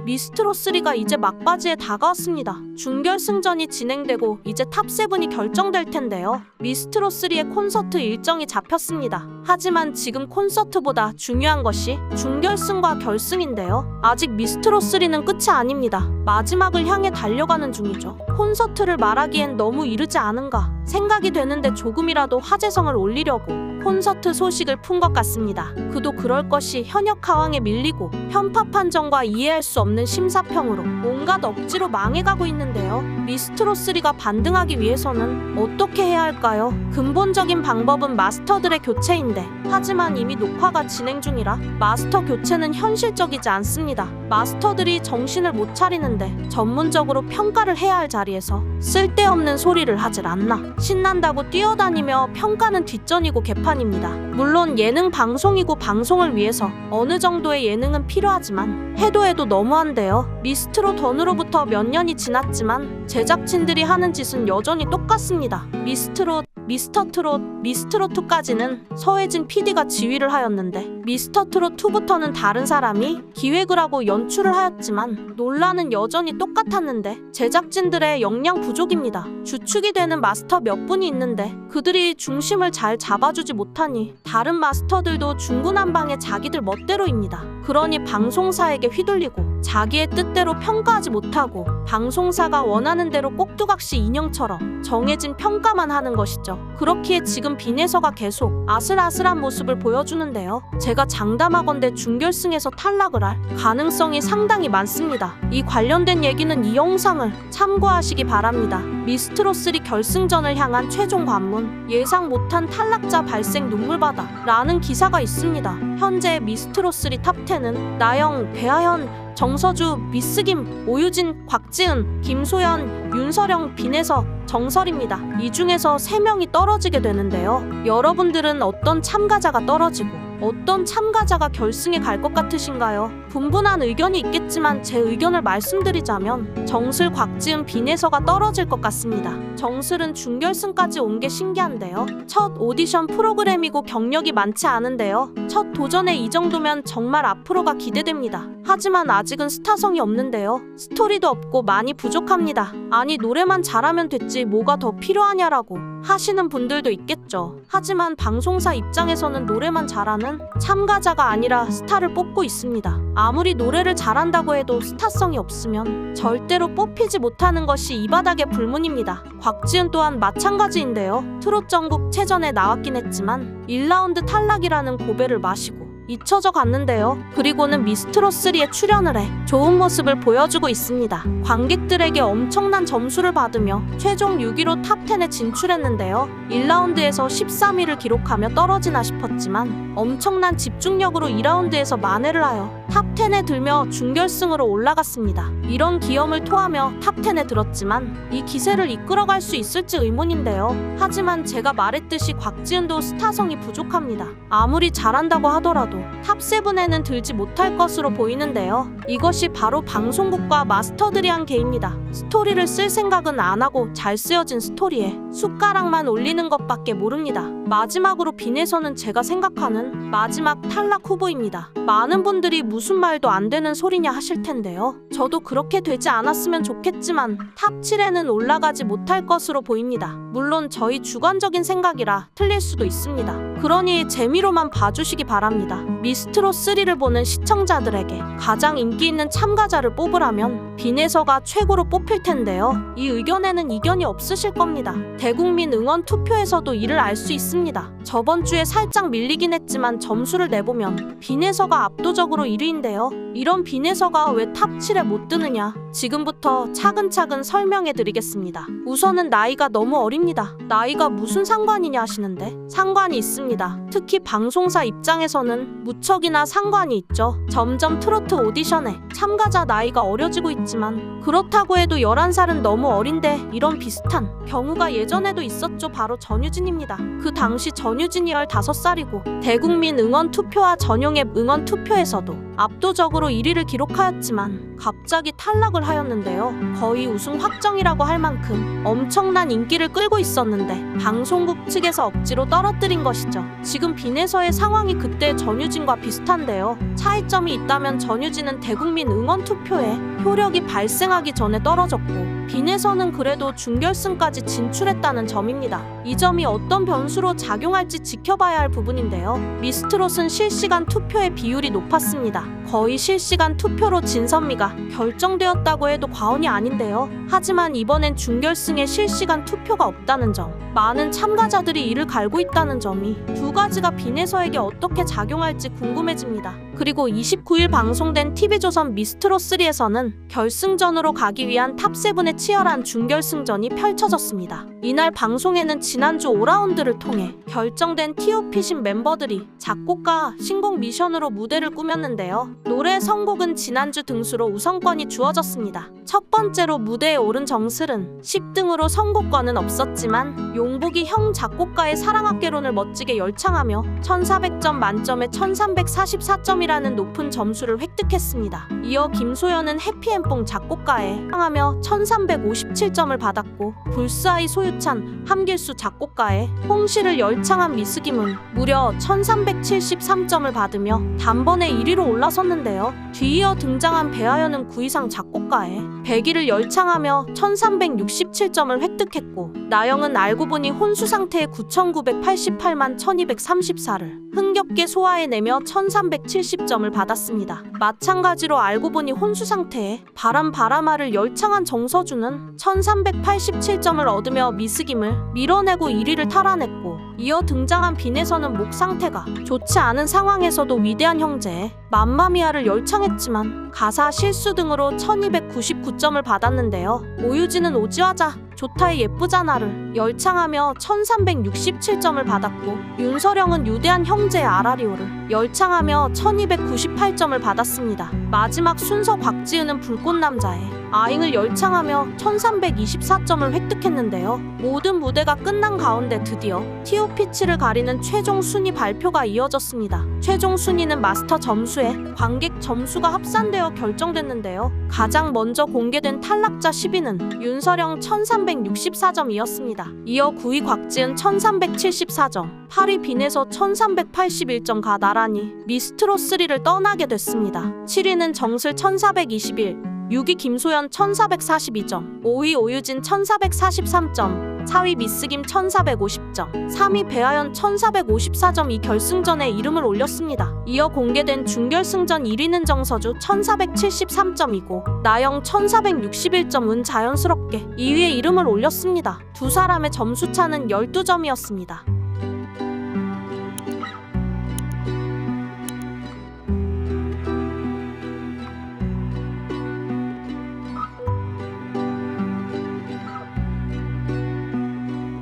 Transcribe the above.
미스트롯3가 이제 막바지에 다가왔습니다. 준결승전이 진행되고 이제 탑7이 결정될 텐데요. 미스트롯3의 콘서트 일정이 잡혔습니다. 하지만 지금 콘서트보다 중요한 것이 준결승과 결승인데요. 아직 미스트롯3는 끝이 아닙니다. 마지막을 향해 달려가는 중이죠. 콘서트를 말하기엔 너무 이르지 않은가 생각이 되는데 조금이라도 화제성을 올리려고 콘서트 소식을 푼 것 같습니다. 그도 그럴 것이 현역 가왕에 밀리고 편파 판정과 이해할 수 없는 심사평으로 온갖 억지로 망해가고 있는데요. 미스트롯3가 반등하기 위해서는 어떻게 해야 할까요? 근본적인 방법은 마스터들의 교체인데 하지만 이미 녹화가 진행 중이라 마스터 교체는 현실적이지 않습니다. 마스터들이 정신을 못 차리는데 전문적으로 평가를 해야 할 자리에서 쓸데없는 소리를 하질 않나. 신난다고 뛰어다니며 평가는 뒷전이고 개판입니다. 물론 예능 방송이고 방송을 위해서 어느 정도의 예능은 필요하지만 해도 너무한데요. 미스트롯 던으로부터 몇 년이 지났지만 제작진들이 하는 짓은 여전히 똑같습니다. 미스트롯, 미스터트롯, 미스트롯2까지는 서혜진 PD가 지휘를 하였는데 미스터트롯2부터는 다른 사람이 기획을 하고 연출을 하였지만 논란은 여전히 똑같았는데 제작진들의 역량 부족입니다. 주축이 되는 마스터 몇 분이 있는데 그들이 중심을 잘 잡아주지 못하니 다른 마스터들도 중구난방에 자기들 멋대로입니다. 그러니 방송사에게 휘둘리고 자기의 뜻대로 평가하지 못하고 방송사가 원하는 대로 꼭두각시 인형처럼 정해진 평가만 하는 것이죠. 그렇기에 지금 빈에서가 계속 아슬아슬한 모습을 보여주는데요. 제가 장담하건대 준결승에서 탈락을 할 가능성이 상당히 많습니다. 이 관련된 얘기는 이 영상을 참고하시기 바랍니다. 미스트롯3 결승전을 향한 최종 관문, 예상 못한 탈락자 발생 눈물바다 라는 기사가 있습니다. 현재 미스트롯3 탑10은 나영, 배아현, 정서주, 미스김, 오유진, 곽지은, 김소연, 윤서령, 빈에서, 정설입니다. 이 중에서 3명이 떨어지게 되는데요. 여러분들은 어떤 참가자가 떨어지고 어떤 참가자가 결승에 갈 것 같으신가요? 분분한 의견이 있겠지만 제 의견을 말씀드리자면 정슬, 곽지은, 빈에서가 떨어질 것 같습니다. 정슬은 준결승까지 온 게 신기한데요. 첫 오디션 프로그램이고 경력이 많지 않은데요. 첫 도전에 이 정도면 정말 앞으로가 기대됩니다. 하지만 아직은 스타성이 없는데요. 스토리도 없고 많이 부족합니다. 아니 노래만 잘하면 됐지 뭐가 더 필요하냐라고 하시는 분들도 있겠죠. 하지만 방송사 입장에서는 노래만 잘하는 참가자가 아니라 스타를 뽑고 있습니다. 아무리 노래를 잘한다고 해도 스타성이 없으면 절대로 뽑히지 못하는 것이 이 바닥의 불문입니다. 곽지은 또한 마찬가지인데요. 트롯 전국체전에 나왔긴 했지만 1라운드 탈락이라는 고배를 마시고 잊혀져 갔는데요. 그리고는 미스트롯3에 출연을 해 좋은 모습을 보여주고 있습니다. 관객들에게 엄청난 점수를 받으며 최종 6위로 탑10에 진출했는데요. 1라운드에서 13위를 기록하며 떨어지나 싶었지만 엄청난 집중력으로 2라운드에서 만회를 하여 탑10에 들며 준결승으로 올라갔습니다. 이런 기염을 토하며 탑10에 들었지만 이 기세를 이끌어갈 수 있을지 의문인데요. 하지만 제가 말했듯이 곽지은도 스타성이 부족합니다. 아무리 잘한다고 하더라도 탑7에는 들지 못할 것으로 보이는데요. 이것이 바로 방송국과 마스터들이 한 개입니다. 스토리를 쓸 생각은 안 하고 잘 쓰여진 스토리에 숟가락만 올리는 것밖에 모릅니다. 마지막으로 빈에서는 제가 생각하는 마지막 탈락 후보입니다. 많은 분들이 무슨 말도 안 되는 소리냐 하실 텐데요. 저도 그렇게 되지 않았으면 좋겠지만 탑7에는 올라가지 못할 것으로 보입니다. 물론 저희 주관적인 생각이라 틀릴 수도 있습니다. 그러니 재미로만 봐주시기 바랍니다. 미스트롯3를 보는 시청자들에게 가장 인기 있는 참가자를 뽑으라면 빈에서가 최고로 뽑힐 텐데요. 이 의견에는 이견이 없으실 겁니다. 대국민 응원 투표에서도 이를 알 수 있습니다. 저번 주에 살짝 밀리긴 했지만 점수를 내보면 빈에서가 압도적으로 1위인데요. 이런 빈에서가 왜 탑7에 못 드느냐? 지금부터 차근차근 설명해 드리겠습니다. 우선은 나이가 너무 어립니다. 나이가 무슨 상관이냐 하시는데 상관이 있습니다. 특히 방송사 입장에서는 무척이나 상관이 있죠. 점점 트로트 오디션에 참가자 나이가 어려지고 있지만 그렇다고 해도 11살은 너무 어린데 이런 비슷한 경우가 예전에도 있었죠. 바로 전유진입니다. 그 당시 전유진이 15살이고 대국민 응원 투표와 전용앱 응원 투표에서도 압도적으로 1위를 기록하였지만 갑자기 탈락을 합격을 하였는데요. 거의 우승 확정이라고 할 만큼 엄청난 인기를 끌고 있었는데 방송국 측에서 억지로 떨어뜨린 것이죠. 지금 빈에서의 상황이 그때 전유진과 비슷한데요. 차이점이 있다면 전유진은 대국민 응원 투표에 효력이 발생하기 전에 떨어졌고 빈에서는 그래도 준결승까지 진출했다는 점입니다. 이 점이 어떤 변수로 작용할지 지켜봐야 할 부분인데요. 미스트롯은 실시간 투표의 비율이 높았습니다. 거의 실시간 투표로 진선미가 결정되었다고 해도 과언이 아닌데요. 하지만 이번엔 준결승에 실시간 투표가 없다는 점, 많은 참가자들이 이를 갈고 있다는 점이 두 가지가 빈에서에게 어떻게 작용할지 궁금해집니다. 그리고 29일 방송된 TV조선 미스트롯3에서는 결승전으로 가기 위한 탑7의 치열한 준결승전이 펼쳐졌습니다. 이날 방송에는 지난주 5라운드를 통해 결정된 T.O.P.신 멤버들이 작곡가 신곡 미션으로 무대를 꾸몄는데요. 노래 선곡은 지난주 등수로 우선권이 주어졌습니다. 첫 번째로 무대에 오른 정슬은 10등으로 선곡권은 없었지만 용복이 형 작곡가의 사랑학개론을 멋지게 열창하며 1400점 만점에 1344점이라는 높은 점수를 획득했습니다. 이어 김소연은 해피앤뽕 작곡가에 향하며 1357점을 받았고 불스아이 소유찬, 함길수 작곡가에 홍시를 열창한 미스김은 무려 1373점을 받으며 단번에 1위로 올라섰는데요. 뒤이어 등장한 배아연은 구이상 작곡가에 백이를 열창하며 1367점을 획득했고 나영은 알고 보니 혼수 상태의 9988만 1234를 흥겹게 소화해내며 1370점을 받았습니다. 마찬가지로 알고 보니 혼수 상태에 바람바라마를 열창한 정서주는 1387점을 얻으며 미스김을 밀어내고 1위를 탈환했고 이어 등장한 빈에서는 목 상태가 좋지 않은 상황에서도 위대한 형제의 맘마미아를 열창했지만 가사 실수 등으로 1299점을 받았는데요. 오유진은 오지화자 좋다의 예쁘잖아를 열창하며 1367점을 받았고 윤서령은 유대한 형제의 아라리오를 열창하며 1298점을 받았습니다. 마지막 순서 곽지은은 불꽃남자의 아잉을 열창하며 1324점을 획득했는데요. 모든 무대가 끝난 가운데 드디어 T.O.P.7를 가리는 최종 순위 발표가 이어졌습니다. 최종 순위는 마스터 점수에 관객 점수가 합산되어 결정됐는데요. 가장 먼저 공개된 탈락자 10위는 윤서령 1364점이었습니다. 이어 9위 곽지은 1374점, 8위 빈에서 1381점가 나란히 미스트롯3를 떠나게 됐습니다. 7위는 정슬 1421, 6위 김소연 1442점, 5위 오유진 1443점, 4위 미스김 1450점, 3위 배아연 1454점이 결승전에 이름을 올렸습니다. 이어 공개된 준결승전 1위는 정서주 1473점이고 나영 1461점은 자연스럽게 2위에 이름을 올렸습니다. 두 사람의 점수차는 12점이었습니다.